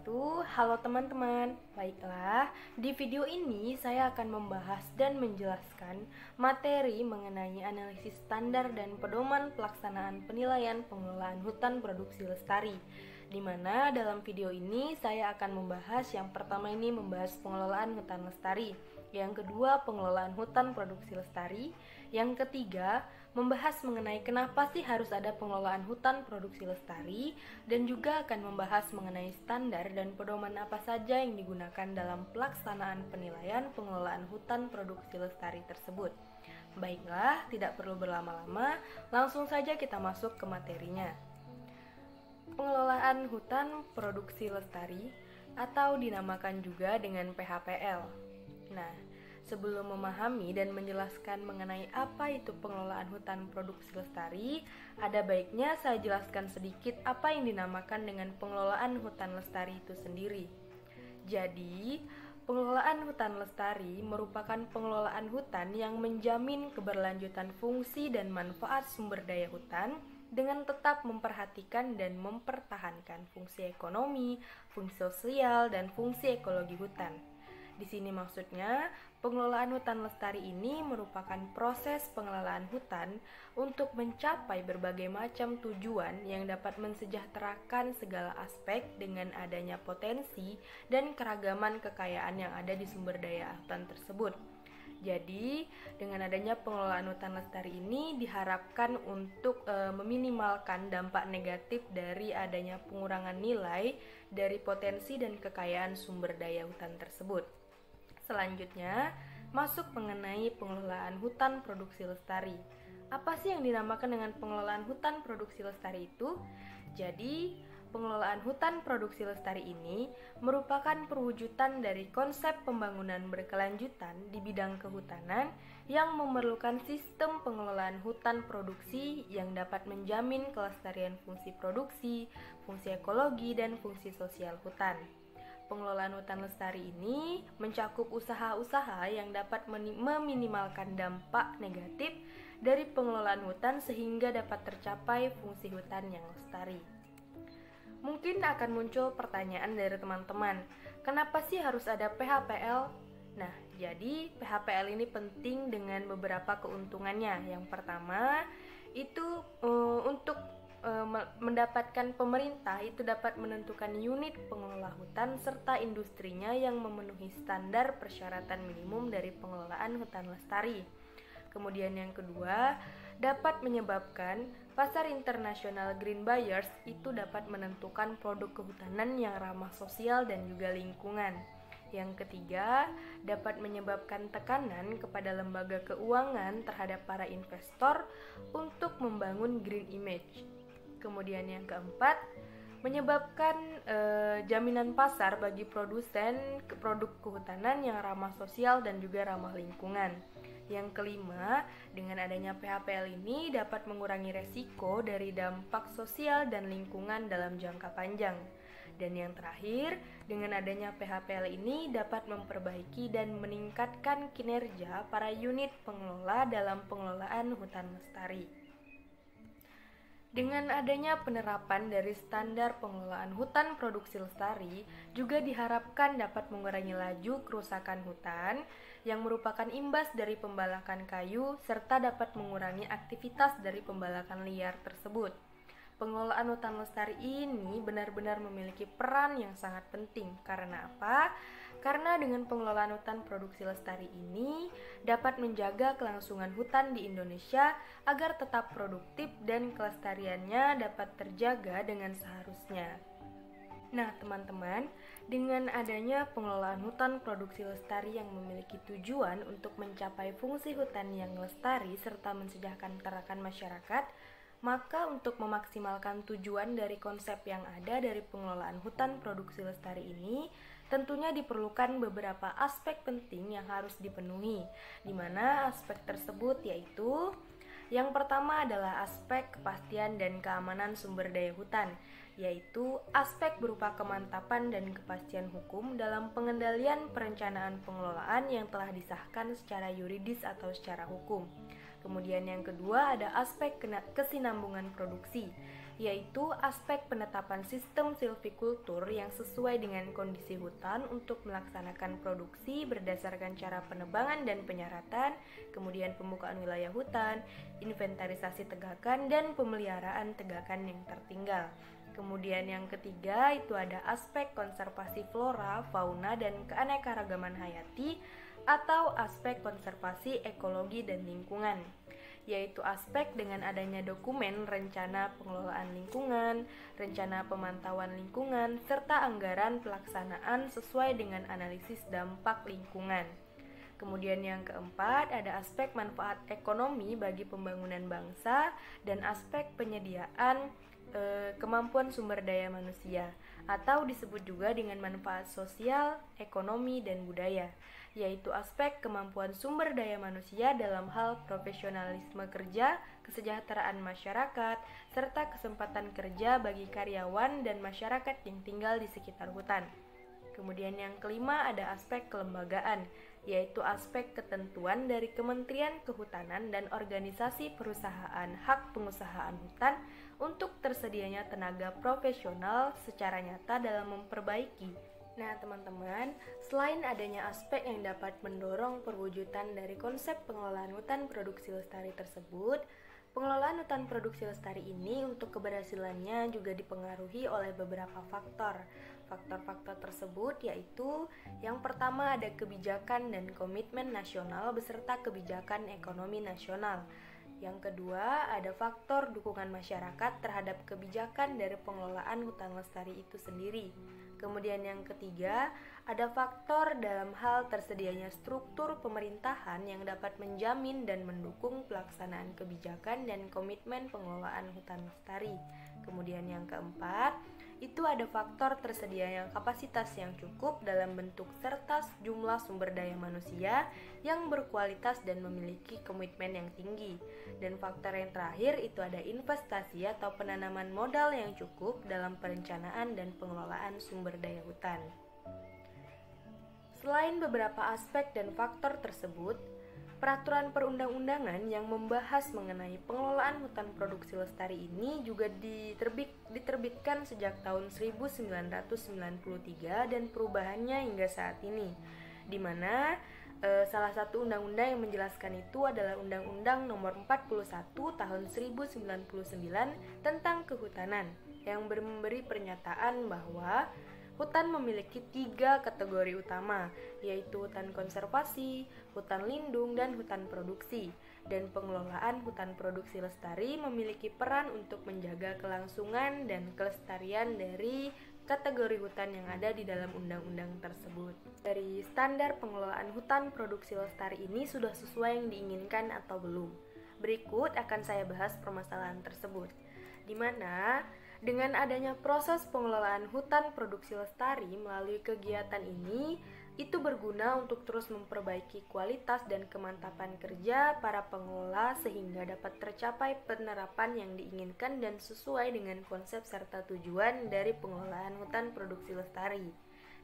wabarakatuh. Halo teman-teman. Baiklah, di video ini saya akan membahas dan menjelaskan materi mengenai analisis standar dan pedoman pelaksanaan penilaian pengelolaan hutan produksi lestari. Di mana dalam video ini saya akan membahas yang pertama ini membahas pengelolaan hutan lestari, yang kedua pengelolaan hutan produksi lestari, yang ketiga membahas mengenai kenapa sih harus ada pengelolaan hutan produksi lestari, dan juga akan membahas mengenai standar dan pedoman apa saja yang digunakan dalam pelaksanaan penilaian pengelolaan hutan produksi lestari tersebut. Baiklah, tidak perlu berlama-lama, langsung saja kita masuk ke materinya. Pengelolaan hutan produksi lestari atau dinamakan juga dengan PHPL. Nah, sebelum memahami dan menjelaskan mengenai apa itu pengelolaan hutan produksi lestari, ada baiknya saya jelaskan sedikit apa yang dinamakan dengan pengelolaan hutan lestari itu sendiri. Jadi, pengelolaan hutan lestari merupakan pengelolaan hutan yang menjamin keberlanjutan fungsi dan manfaat sumber daya hutan dengan tetap memperhatikan dan mempertahankan fungsi ekonomi, fungsi sosial, dan fungsi ekologi hutan. Di sini maksudnya, pengelolaan hutan lestari ini merupakan proses pengelolaan hutan untuk mencapai berbagai macam tujuan yang dapat mensejahterakan segala aspek dengan adanya potensi dan keragaman kekayaan yang ada di sumber daya hutan tersebut. Jadi, dengan adanya pengelolaan hutan lestari ini diharapkan untuk meminimalkan dampak negatif dari adanya pengurangan nilai dari potensi dan kekayaan sumber daya hutan tersebut. Selanjutnya, masuk mengenai pengelolaan hutan produksi lestari. Apa sih yang dinamakan dengan pengelolaan hutan produksi lestari itu? Jadi, pengelolaan hutan produksi lestari ini merupakan perwujudan dari konsep pembangunan berkelanjutan di bidang kehutanan yang memerlukan sistem pengelolaan hutan produksi yang dapat menjamin kelestarian fungsi produksi, fungsi ekologi, dan fungsi sosial hutan. Pengelolaan hutan lestari ini mencakup usaha-usaha yang dapat meminimalkan dampak negatif dari pengelolaan hutan sehingga dapat tercapai fungsi hutan yang lestari. Mungkin akan muncul pertanyaan dari teman-teman, kenapa sih harus ada PHPL? Nah, jadi PHPL ini penting dengan beberapa keuntungannya. Yang pertama, itu untuk mendapatkan pemerintah itu dapat menentukan unit pengelola hutan serta industrinya yang memenuhi standar persyaratan minimum dari pengelolaan hutan lestari. Kemudian yang kedua, dapat menyebabkan pasar internasional green buyers itu dapat menentukan produk kehutanan yang ramah sosial dan juga lingkungan. Yang ketiga, dapat menyebabkan tekanan kepada lembaga keuangan terhadap para investor untuk membangun green image. Kemudian yang keempat, menyebabkan jaminan pasar bagi produsen produk kehutanan yang ramah sosial dan juga ramah lingkungan. Yang kelima, dengan adanya PHPL ini dapat mengurangi resiko dari dampak sosial dan lingkungan dalam jangka panjang. Dan yang terakhir, dengan adanya PHPL ini dapat memperbaiki dan meningkatkan kinerja para unit pengelola dalam pengelolaan hutan lestari. Dengan adanya penerapan dari standar pengelolaan hutan produksi lestari, juga diharapkan dapat mengurangi laju kerusakan hutan yang merupakan imbas dari pembalakan kayu serta dapat mengurangi aktivitas dari pembalakan liar tersebut. Pengelolaan hutan lestari ini benar-benar memiliki peran yang sangat penting. Karena apa? Karena dengan pengelolaan hutan produksi lestari ini dapat menjaga kelangsungan hutan di Indonesia agar tetap produktif dan kelestariannya dapat terjaga dengan seharusnya. Nah, teman-teman, dengan adanya pengelolaan hutan produksi lestari yang memiliki tujuan untuk mencapai fungsi hutan yang lestari serta mensejahterakan masyarakat, maka untuk memaksimalkan tujuan dari konsep yang ada dari pengelolaan hutan produksi lestari ini, tentunya diperlukan beberapa aspek penting yang harus dipenuhi, di mana aspek tersebut yaitu yang pertama adalah aspek kepastian dan keamanan sumber daya hutan, yaitu aspek berupa kemantapan dan kepastian hukum dalam pengendalian perencanaan pengelolaan yang telah disahkan secara yuridis atau secara hukum. Kemudian yang kedua ada aspek kesinambungan produksi, yaitu aspek penetapan sistem silvikultur yang sesuai dengan kondisi hutan untuk melaksanakan produksi berdasarkan cara penebangan dan penyaratan, kemudian pembukaan wilayah hutan, inventarisasi tegakan, dan pemeliharaan tegakan yang tertinggal. Kemudian yang ketiga itu ada aspek konservasi flora, fauna, dan keanekaragaman hayati atau aspek konservasi ekologi dan lingkungan, yaitu aspek dengan adanya dokumen rencana pengelolaan lingkungan, rencana pemantauan lingkungan, serta anggaran pelaksanaan sesuai dengan analisis dampak lingkungan. Kemudian yang keempat ada aspek manfaat ekonomi bagi pembangunan bangsa dan aspek penyediaan kemampuan sumber daya manusia atau disebut juga dengan manfaat sosial, ekonomi, dan budaya, yaitu aspek kemampuan sumber daya manusia dalam hal profesionalisme kerja, kesejahteraan masyarakat, serta kesempatan kerja bagi karyawan dan masyarakat yang tinggal di sekitar hutan. Kemudian yang kelima ada aspek kelembagaan, yaitu aspek ketentuan dari Kementerian Kehutanan dan organisasi perusahaan hak pengusahaan hutan untuk tersedianya tenaga profesional secara nyata dalam memperbaiki. Nah teman-teman, selain adanya aspek yang dapat mendorong perwujudan dari konsep pengelolaan hutan produksi lestari tersebut, pengelolaan hutan produksi lestari ini untuk keberhasilannya juga dipengaruhi oleh beberapa faktor. Faktor-faktor tersebut yaitu yang pertama ada kebijakan dan komitmen nasional beserta kebijakan ekonomi nasional. Yang kedua ada faktor dukungan masyarakat terhadap kebijakan dari pengelolaan hutan lestari itu sendiri. Kemudian yang ketiga ada faktor dalam hal tersedianya struktur pemerintahan yang dapat menjamin dan mendukung pelaksanaan kebijakan dan komitmen pengelolaan hutan lestari. Kemudian yang keempat itu ada faktor tersedianya kapasitas yang cukup dalam bentuk serta jumlah sumber daya manusia yang berkualitas dan memiliki komitmen yang tinggi. Dan faktor yang terakhir itu ada investasi atau penanaman modal yang cukup dalam perencanaan dan pengelolaan sumber daya hutan. Selain beberapa aspek dan faktor tersebut, peraturan perundang-undangan yang membahas mengenai pengelolaan hutan produksi lestari ini juga diterbitkan sejak tahun 1993 dan perubahannya hingga saat ini, di mana salah satu undang-undang yang menjelaskan itu adalah Undang-Undang Nomor 41 Tahun 1099 tentang Kehutanan yang memberi pernyataan bahwa hutan memiliki 3 kategori utama, yaitu hutan konservasi, hutan lindung, dan hutan produksi. Dan pengelolaan hutan produksi lestari memiliki peran untuk menjaga kelangsungan dan kelestarian dari kategori hutan yang ada di dalam undang-undang tersebut. Dari standar pengelolaan hutan produksi lestari ini sudah sesuai yang diinginkan atau belum? Berikut akan saya bahas permasalahan tersebut, di mana dengan adanya proses pengelolaan hutan produksi lestari melalui kegiatan ini, itu berguna untuk terus memperbaiki kualitas dan kemantapan kerja para pengelola sehingga dapat tercapai penerapan yang diinginkan dan sesuai dengan konsep serta tujuan dari pengelolaan hutan produksi lestari.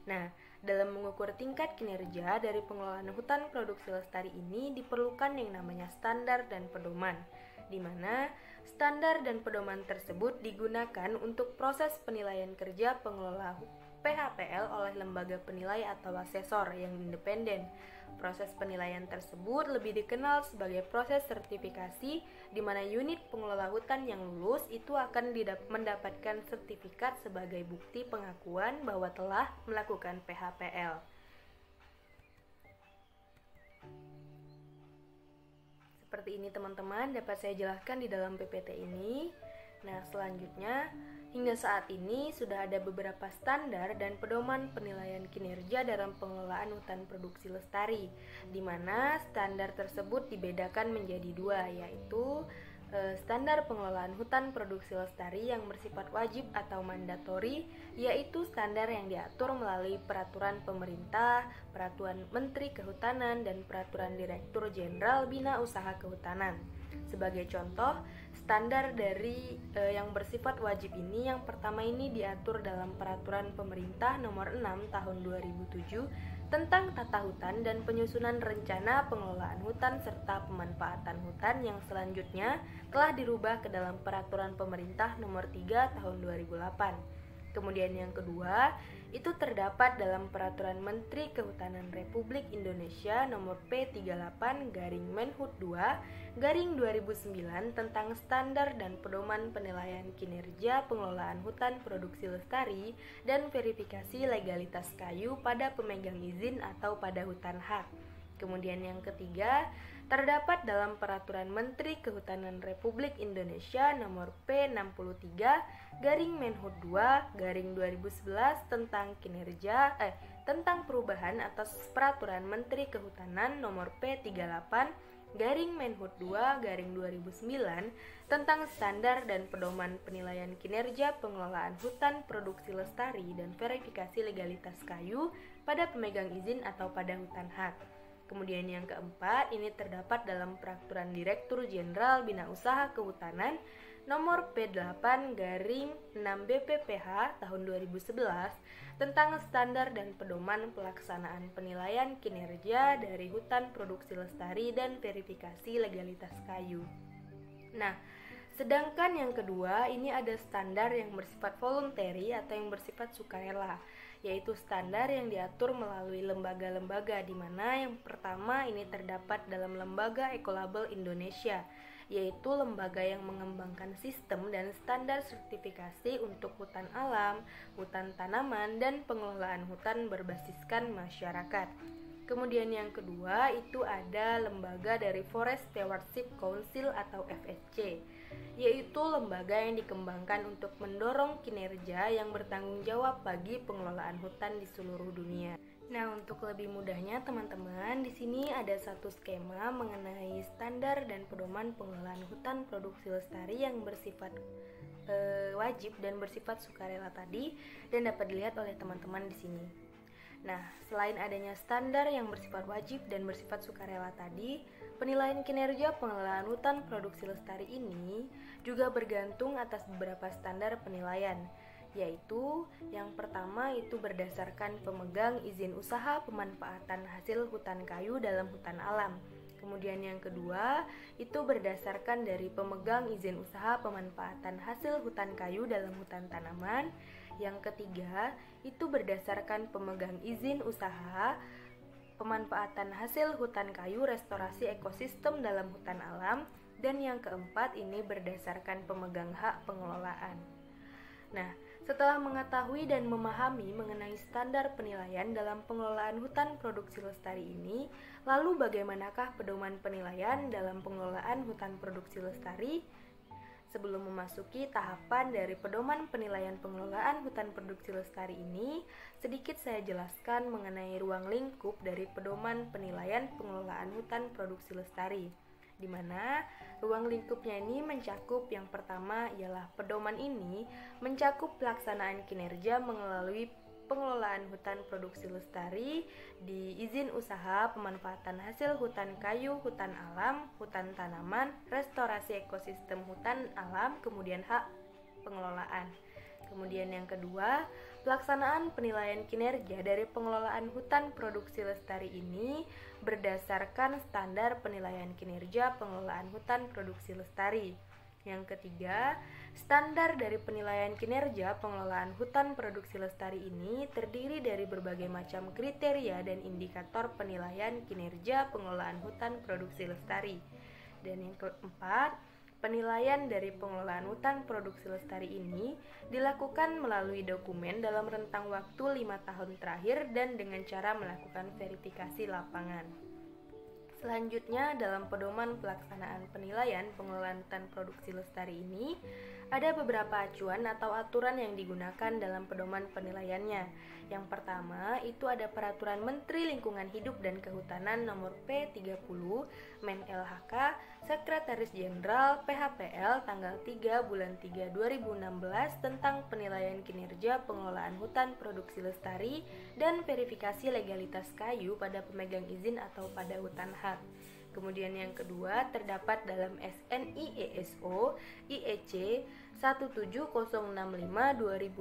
Nah, dalam mengukur tingkat kinerja dari pengelolaan hutan produksi lestari ini diperlukan yang namanya standar dan pedoman, di mana standar dan pedoman tersebut digunakan untuk proses penilaian kerja pengelola PHPL oleh lembaga penilai atau asesor yang independen. Proses penilaian tersebut lebih dikenal sebagai proses sertifikasi, di mana unit pengelola hutan yang lulus itu akan mendapatkan sertifikat sebagai bukti pengakuan bahwa telah melakukan PHPL. Seperti ini teman-teman dapat saya jelaskan di dalam PPT ini. Nah selanjutnya, hingga saat ini sudah ada beberapa standar dan pedoman penilaian kinerja dalam pengelolaan hutan produksi lestari, di mana standar tersebut dibedakan menjadi 2, yaitu standar pengelolaan hutan produksi lestari yang bersifat wajib atau mandatori, yaitu standar yang diatur melalui peraturan pemerintah, peraturan Menteri Kehutanan, dan peraturan Direktur Jenderal Bina Usaha Kehutanan. Sebagai contoh, standar dari yang bersifat wajib ini yang pertama ini diatur dalam peraturan pemerintah nomor 6 tahun 2007 tentang tata hutan dan penyusunan rencana pengelolaan hutan serta pemanfaatan hutan yang selanjutnya telah dirubah ke dalam Peraturan Pemerintah Nomor 3 Tahun 2008. Kemudian yang kedua, itu terdapat dalam Peraturan Menteri Kehutanan Republik Indonesia Nomor P38/Menhub 2/2009 tentang standar dan pedoman penilaian kinerja pengelolaan hutan produksi lestari dan verifikasi legalitas kayu pada pemegang izin atau pada hutan hak. Kemudian yang ketiga, terdapat dalam Peraturan Menteri Kehutanan Republik Indonesia Nomor P63/Menhub 2/2011 tentang perubahan atas Peraturan Menteri Kehutanan Nomor P38/Menhub 2/2009 tentang standar dan pedoman penilaian kinerja pengelolaan hutan produksi lestari dan verifikasi legalitas kayu pada pemegang izin atau pada hutan hak. Kemudian yang keempat, ini terdapat dalam Peraturan Direktur Jenderal Bina Usaha Kehutanan Nomor P8/6/BPPH tahun 2011 tentang standar dan pedoman pelaksanaan penilaian kinerja dari hutan produksi lestari dan verifikasi legalitas kayu. Nah, sedangkan yang kedua, ini ada standar yang bersifat voluntary atau yang bersifat sukarela, yaitu standar yang diatur melalui lembaga-lembaga, di mana yang pertama ini terdapat dalam Lembaga Ekolabel Indonesia, yaitu lembaga yang mengembangkan sistem dan standar sertifikasi untuk hutan alam, hutan tanaman, dan pengelolaan hutan berbasiskan masyarakat. Kemudian yang kedua itu ada lembaga dari Forest Stewardship Council atau FSC, yaitu lembaga yang dikembangkan untuk mendorong kinerja yang bertanggung jawab bagi pengelolaan hutan di seluruh dunia. Nah, untuk lebih mudahnya teman-teman, di sini ada satu skema mengenai standar dan pedoman pengelolaan hutan produksi lestari yang bersifat wajib dan bersifat sukarela tadi, dan dapat dilihat oleh teman-teman di sini. Nah, selain adanya standar yang bersifat wajib dan bersifat sukarela tadi, penilaian kinerja pengelolaan hutan produksi lestari ini juga bergantung atas beberapa standar penilaian, yaitu yang pertama itu berdasarkan pemegang izin usaha pemanfaatan hasil hutan kayu dalam hutan alam. Kemudian yang kedua itu berdasarkan dari pemegang izin usaha pemanfaatan hasil hutan kayu dalam hutan tanaman. Yang ketiga itu berdasarkan pemegang izin usaha pemanfaatan hasil hutan kayu restorasi ekosistem dalam hutan alam. Dan yang keempat ini berdasarkan pemegang hak pengelolaan. Nah, setelah mengetahui dan memahami mengenai standar penilaian dalam pengelolaan hutan produksi lestari ini, lalu bagaimanakah pedoman penilaian dalam pengelolaan hutan produksi lestari? Sebelum memasuki tahapan dari pedoman penilaian pengelolaan hutan produksi lestari ini, sedikit saya jelaskan mengenai ruang lingkup dari pedoman penilaian pengelolaan hutan produksi lestari, di mana ruang lingkupnya ini mencakup yang pertama ialah pedoman ini mencakup pelaksanaan kinerja melalui pengelolaan hutan produksi lestari di izin usaha pemanfaatan hasil hutan kayu, hutan alam, hutan tanaman, restorasi ekosistem hutan alam, kemudian hak pengelolaan. Kemudian yang kedua, pelaksanaan penilaian kinerja dari pengelolaan hutan produksi lestari ini berdasarkan standar penilaian kinerja pengelolaan hutan produksi lestari. Yang ketiga, standar dari penilaian kinerja pengelolaan hutan produksi lestari ini terdiri dari berbagai macam kriteria dan indikator penilaian kinerja pengelolaan hutan produksi lestari. Dan yang keempat, penilaian dari pengelolaan hutan produksi lestari ini dilakukan melalui dokumen dalam rentang waktu 5 tahun terakhir dan dengan cara melakukan verifikasi lapangan. Selanjutnya, dalam pedoman pelaksanaan penilaian pengelolaan hutan produksi lestari ini, ada beberapa acuan atau aturan yang digunakan dalam pedoman penilaiannya. Yang pertama, itu ada Peraturan Menteri Lingkungan Hidup dan Kehutanan Nomor P30 Men LHK Sekretaris Jenderal PHPL tanggal 3 bulan 3 2016 tentang penilaian kinerja pengelolaan hutan produksi lestari dan verifikasi legalitas kayu pada pemegang izin atau pada hutan hak. Kemudian yang kedua terdapat dalam SNI ESO IEC 17065/2012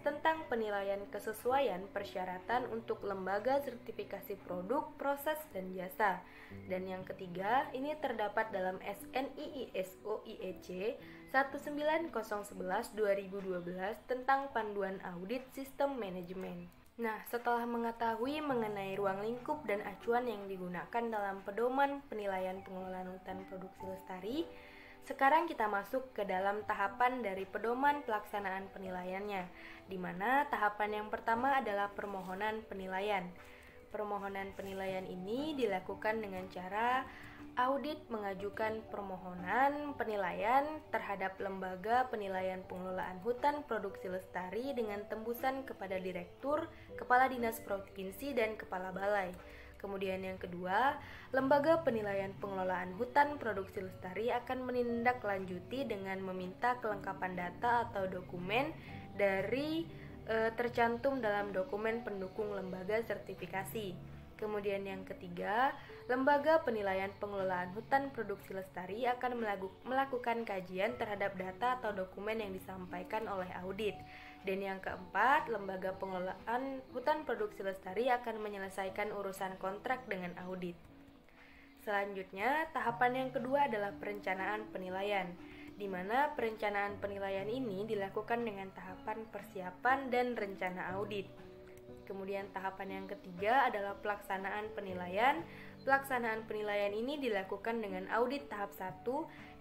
tentang penilaian kesesuaian persyaratan untuk lembaga sertifikasi produk, proses, dan jasa. Dan yang ketiga ini terdapat dalam SNI ISO IEC 19011/2012 tentang panduan audit sistem manajemen. Nah, setelah mengetahui mengenai ruang lingkup dan acuan yang digunakan dalam pedoman penilaian pengelolaan hutan produksi lestari, sekarang kita masuk ke dalam tahapan dari pedoman pelaksanaan penilaiannya, di mana tahapan yang pertama adalah permohonan penilaian. Permohonan penilaian ini dilakukan dengan cara audit mengajukan permohonan penilaian terhadap lembaga penilaian pengelolaan hutan produksi lestari dengan tembusan kepada direktur, kepala dinas provinsi, dan kepala balai. Kemudian yang kedua, lembaga penilaian pengelolaan hutan produksi lestari akan menindaklanjuti dengan meminta kelengkapan data atau dokumen dari tercantum dalam dokumen pendukung lembaga sertifikasi. Kemudian yang ketiga, lembaga penilaian pengelolaan hutan produksi lestari akan melakukan kajian terhadap data atau dokumen yang disampaikan oleh audit. Dan yang keempat, lembaga pengelolaan hutan produksi lestari akan menyelesaikan urusan kontrak dengan audit. Selanjutnya, tahapan yang kedua adalah perencanaan penilaian, di mana perencanaan penilaian ini dilakukan dengan tahapan persiapan dan rencana audit. Kemudian tahapan yang ketiga adalah pelaksanaan penilaian. Pelaksanaan penilaian ini dilakukan dengan audit tahap 1,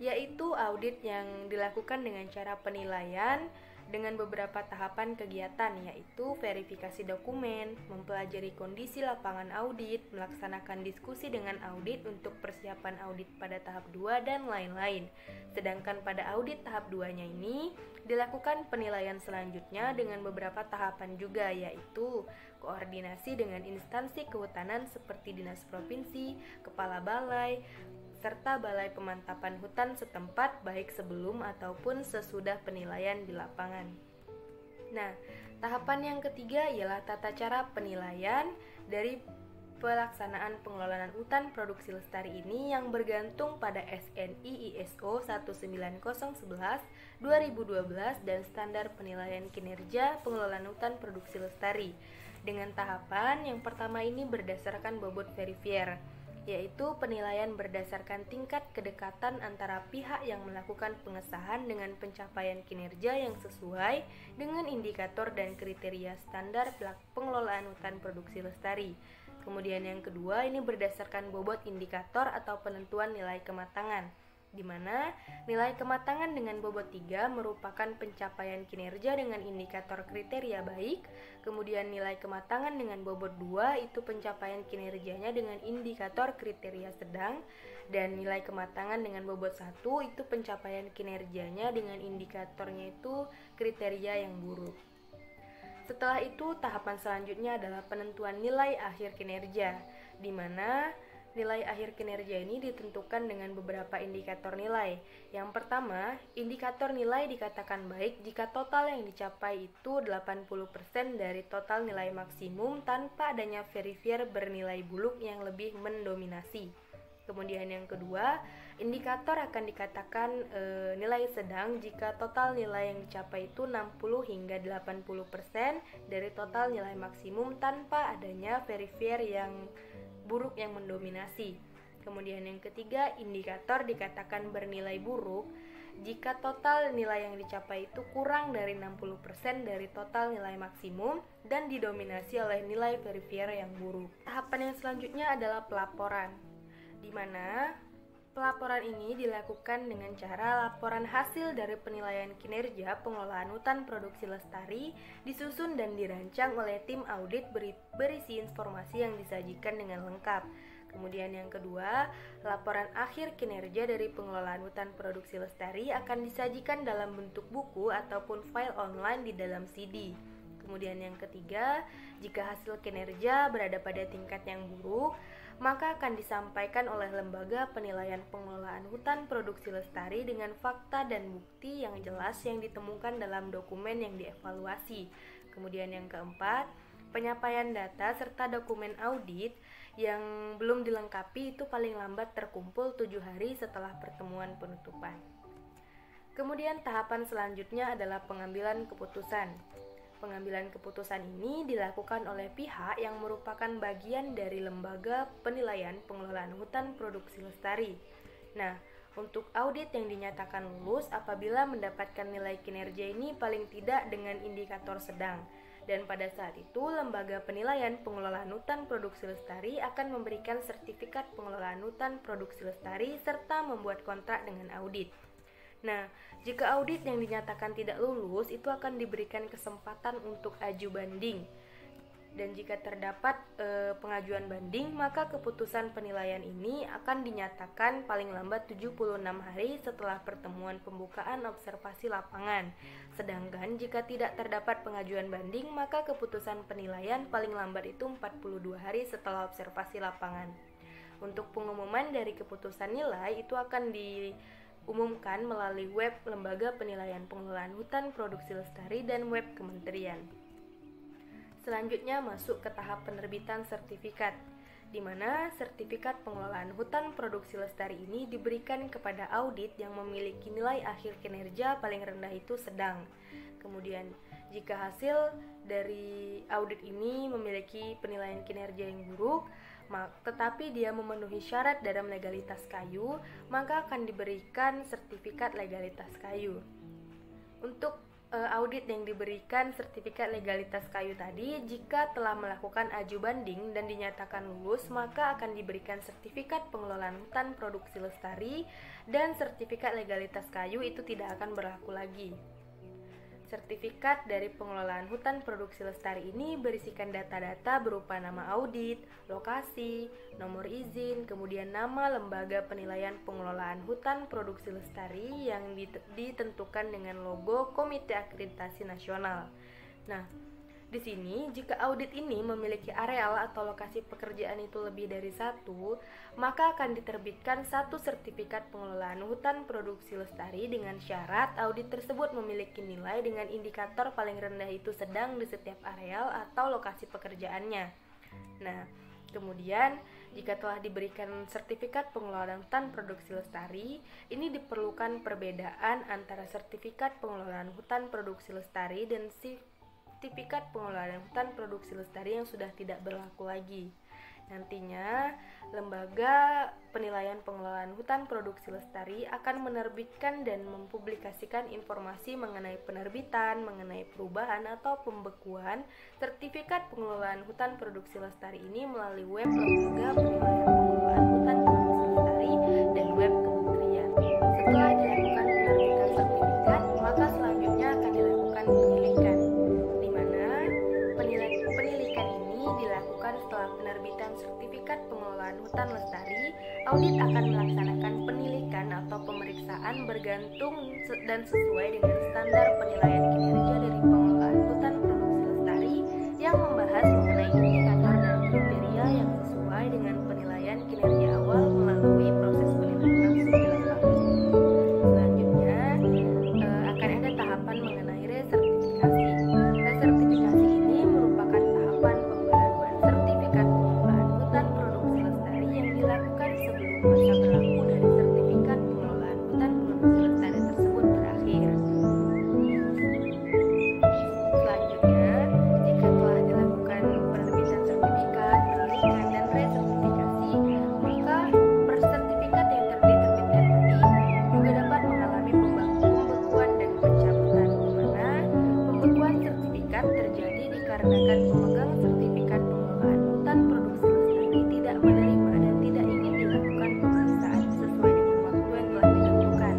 yaitu audit yang dilakukan dengan cara penilaian dengan beberapa tahapan kegiatan, yaitu verifikasi dokumen, mempelajari kondisi lapangan audit, melaksanakan diskusi dengan audit untuk persiapan audit pada tahap 2, dan lain-lain. Sedangkan pada audit tahap 2-nya ini dilakukan penilaian selanjutnya dengan beberapa tahapan juga, yaitu koordinasi dengan instansi kehutanan seperti dinas provinsi, kepala balai, serta balai pemantapan hutan setempat baik sebelum ataupun sesudah penilaian di lapangan. Nah, tahapan yang ketiga ialah tata cara penilaian dari pelaksanaan pengelolaan hutan produksi lestari ini yang bergantung pada SNI ISO 19011/2012 dan standar penilaian kinerja pengelolaan hutan produksi lestari. Dengan tahapan yang pertama ini berdasarkan bobot verifier, yaitu penilaian berdasarkan tingkat kedekatan antara pihak yang melakukan pengesahan dengan pencapaian kinerja yang sesuai dengan indikator dan kriteria standar pengelolaan hutan produksi lestari. Kemudian yang kedua ini berdasarkan bobot indikator atau penentuan nilai kematangan, di mana nilai kematangan dengan bobot 3 merupakan pencapaian kinerja dengan indikator kriteria baik. Kemudian nilai kematangan dengan bobot 2 itu pencapaian kinerjanya dengan indikator kriteria sedang, dan nilai kematangan dengan bobot 1 itu pencapaian kinerjanya dengan indikatornya itu kriteria yang buruk. Setelah itu tahapan selanjutnya adalah penentuan nilai akhir kinerja, di mana nilai akhir kinerja ini ditentukan dengan beberapa indikator nilai. Yang pertama, indikator nilai dikatakan baik jika total yang dicapai itu 80% dari total nilai maksimum tanpa adanya verifier bernilai buluk yang lebih mendominasi. Kemudian yang kedua, indikator akan dikatakan nilai sedang jika total nilai yang dicapai itu 60 hingga 80% dari total nilai maksimum tanpa adanya verifier yang buruk yang mendominasi. Kemudian yang ketiga, indikator dikatakan bernilai buruk jika total nilai yang dicapai itu kurang dari 60% dari total nilai maksimum dan didominasi oleh nilai verifier yang buruk. Tahapan yang selanjutnya adalah pelaporan, di mana pelaporan ini dilakukan dengan cara laporan hasil dari penilaian kinerja pengelolaan hutan produksi lestari disusun dan dirancang oleh tim audit berisi informasi yang disajikan dengan lengkap. Kemudian yang kedua, laporan akhir kinerja dari pengelolaan hutan produksi lestari akan disajikan dalam bentuk buku ataupun file online di dalam CD. Kemudian yang ketiga, jika hasil kinerja berada pada tingkat yang buruk, maka akan disampaikan oleh lembaga penilaian pengelolaan hutan produksi lestari dengan fakta dan bukti yang jelas yang ditemukan dalam dokumen yang dievaluasi. Kemudian yang keempat, penyampaian data serta dokumen audit yang belum dilengkapi itu paling lambat terkumpul 7 hari setelah pertemuan penutupan. Kemudian tahapan selanjutnya adalah pengambilan keputusan. Pengambilan keputusan ini dilakukan oleh pihak yang merupakan bagian dari lembaga penilaian pengelolaan hutan produksi lestari. Nah, untuk audit yang dinyatakan lulus apabila mendapatkan nilai kinerja ini paling tidak dengan indikator sedang. Dan pada saat itu, lembaga penilaian pengelolaan hutan produksi lestari akan memberikan sertifikat pengelolaan hutan produksi lestari serta membuat kontrak dengan audit. Nah, jika audit yang dinyatakan tidak lulus, itu akan diberikan kesempatan untuk aju banding. Dan jika terdapat pengajuan banding, maka keputusan penilaian ini akan dinyatakan paling lambat 76 hari setelah pertemuan pembukaan observasi lapangan. Sedangkan jika tidak terdapat pengajuan banding, maka keputusan penilaian paling lambat itu 42 hari setelah observasi lapangan. Untuk pengumuman dari keputusan nilai itu akan diumumkan melalui web Lembaga Penilaian Pengelolaan Hutan Produksi Lestari dan web Kementerian. Selanjutnya masuk ke tahap penerbitan sertifikat, di mana sertifikat pengelolaan hutan produksi lestari ini diberikan kepada audit yang memiliki nilai akhir kinerja paling rendah itu sedang. Kemudian, jika hasil dari audit ini memiliki penilaian kinerja yang buruk, tetapi dia memenuhi syarat dalam legalitas kayu, maka akan diberikan sertifikat legalitas kayu. Untuk audit yang diberikan sertifikat legalitas kayu tadi, jika telah melakukan aju banding dan dinyatakan lulus, maka akan diberikan sertifikat pengelolaan hutan produksi lestari dan sertifikat legalitas kayu itu tidak akan berlaku lagi. Sertifikat dari pengelolaan hutan produksi lestari ini berisikan data-data berupa nama audit, lokasi, nomor izin, kemudian nama lembaga penilaian pengelolaan hutan produksi lestari yang ditentukan dengan logo Komite Akreditasi Nasional. Nah, di sini, jika audit ini memiliki areal atau lokasi pekerjaan itu lebih dari satu, maka akan diterbitkan satu sertifikat pengelolaan hutan produksi lestari dengan syarat audit tersebut memiliki nilai dengan indikator paling rendah itu sedang di setiap areal atau lokasi pekerjaannya. Nah, kemudian, jika telah diberikan sertifikat pengelolaan hutan produksi lestari, ini diperlukan perbedaan antara sertifikat pengelolaan hutan produksi lestari dan sertifikat pengelolaan hutan produksi lestari yang sudah tidak berlaku lagi. Nantinya, Lembaga Penilaian Pengelolaan Hutan Produksi Lestari akan menerbitkan dan mempublikasikan informasi mengenai penerbitan, mengenai perubahan atau pembekuan sertifikat pengelolaan hutan produksi lestari ini melalui web Lembaga Penilaian Pengelolaan Hutan Produksi Lestari dan web Kementerian. Setelah dilakukan penerbitan sertifikat, maka selanjutnya akan dilakukan penilikan. Setelah penerbitan sertifikat pengelolaan hutan lestari, audit akan melaksanakan penilikan atau pemeriksaan bergantung dan sesuai dengan standar penilaian kinerja dari pengelolaan hutan produksi lestari yang membahas mengenai indikator dan kriteria yang sesuai dengan penilaian kinerja awal melalui proses penilaian langsung di lapangan. Selanjutnya, akan ada tahapan mengenai resertifikasi. Resertifikasi ini merupakan tahapan sertifikat pengelolaan hutan produksi lestari yang dilakukan sebelum masa berlaku dari sertifikat pengelolaan hutan produksi lestari tersebut berakhir. Selanjutnya, jika telah dilakukan penerbitan sertifikat, penilikan, dan resertifikasi, maka sertifikat yang diterbitkan tadi juga dapat mengalami pembekuan dan pencabutan, di mana pembekuan sertifikat terjadi dikarenakan pemegang sertifikat pengelolaan hutan produksi lestari tidak menerima dan tidak ingin dilakukan pemeriksaan sesuai dengan waktu yang telah ditentukan.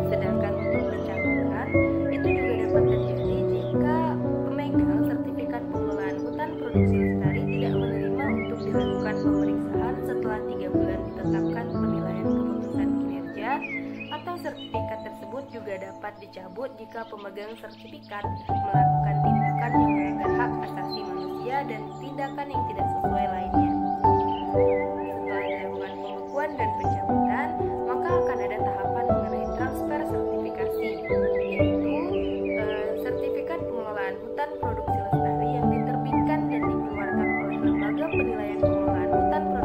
Sedangkan untuk pencabutan itu juga dapat terjadi jika pemegang sertifikat pengelolaan hutan produksi lestari tidak menerima untuk dilakukan pemeriksaan setelah 3 bulan ditetapkan penilaian keputusan kinerja, atau sertifikat tersebut juga dapat dicabut jika pemegang sertifikat melakukan tindakan yang melanggar hak asasi manusia dan tindakan yang tidak sesuai lainnya. Setelah dilakukan pembekuan dan pencabutan, maka akan ada tahapan mengenai transfer sertifikasi, yaitu sertifikat pengelolaan hutan produksi lestari yang diterbitkan dan dikeluarkan oleh Lembaga Penilaian Pengelolaan Hutan Produksi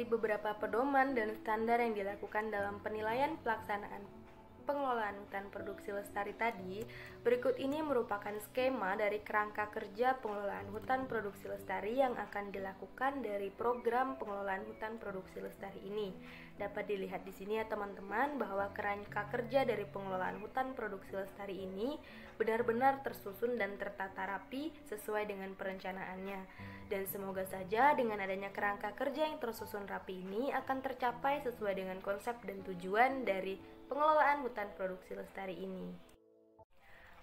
beberapa pedoman dan standar yang dilakukan dalam penilaian pelaksanaan pengelolaan hutan produksi lestari tadi, berikut ini merupakan skema dari kerangka kerja pengelolaan hutan produksi lestari yang akan dilakukan dari program pengelolaan hutan produksi lestari ini. Dapat dilihat di sini ya teman-teman bahwa kerangka kerja dari pengelolaan hutan produksi lestari ini benar-benar tersusun dan tertata rapi sesuai dengan perencanaannya. Dan semoga saja dengan adanya kerangka kerja yang tersusun rapi ini akan tercapai sesuai dengan konsep dan tujuan dari pengelolaan hutan produksi lestari ini.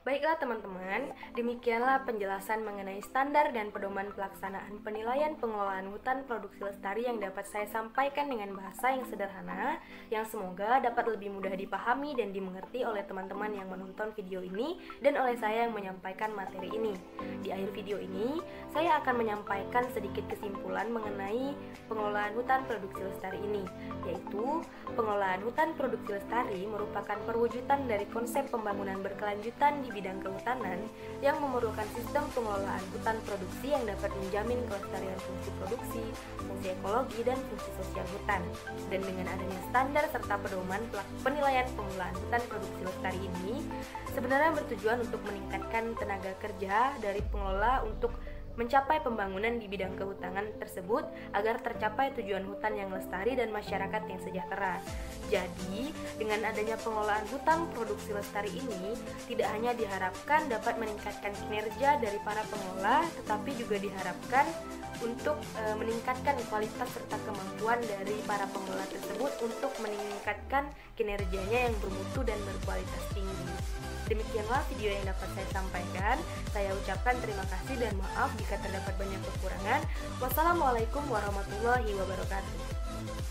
Baiklah teman-teman, demikianlah penjelasan mengenai standar dan pedoman pelaksanaan penilaian pengelolaan hutan produksi lestari yang dapat saya sampaikan dengan bahasa yang sederhana, yang semoga dapat lebih mudah dipahami dan dimengerti oleh teman-teman yang menonton video ini dan oleh saya yang menyampaikan materi ini. Di akhir video ini, saya akan menyampaikan sedikit kesimpulan mengenai pengelolaan hutan produksi lestari ini, yaitu pengelolaan hutan produksi lestari merupakan perwujudan dari konsep pembangunan berkelanjutan di bidang kehutanan yang memerlukan sistem pengelolaan hutan produksi yang dapat menjamin kelestarian fungsi produksi, fungsi ekologi, dan fungsi sosial hutan. Dan dengan adanya standar serta pedoman penilaian pengelolaan hutan produksi lestari ini sebenarnya bertujuan untuk meningkatkan tenaga kerja dari pengelola untuk mencapai pembangunan di bidang kehutanan tersebut agar tercapai tujuan hutan yang lestari dan masyarakat yang sejahtera. Jadi, dengan adanya pengelolaan hutan produksi lestari ini tidak hanya diharapkan dapat meningkatkan kinerja dari para pengelola, tetapi juga diharapkan untuk meningkatkan kualitas serta kemampuan dari para pengelola tersebut untuk meningkatkan kinerjanya yang bermutu dan berkualitas tinggi. Demikianlah video yang dapat saya sampaikan. Saya ucapkan terima kasih dan maaf jika terdapat banyak kekurangan. Wassalamualaikum warahmatullahi wabarakatuh.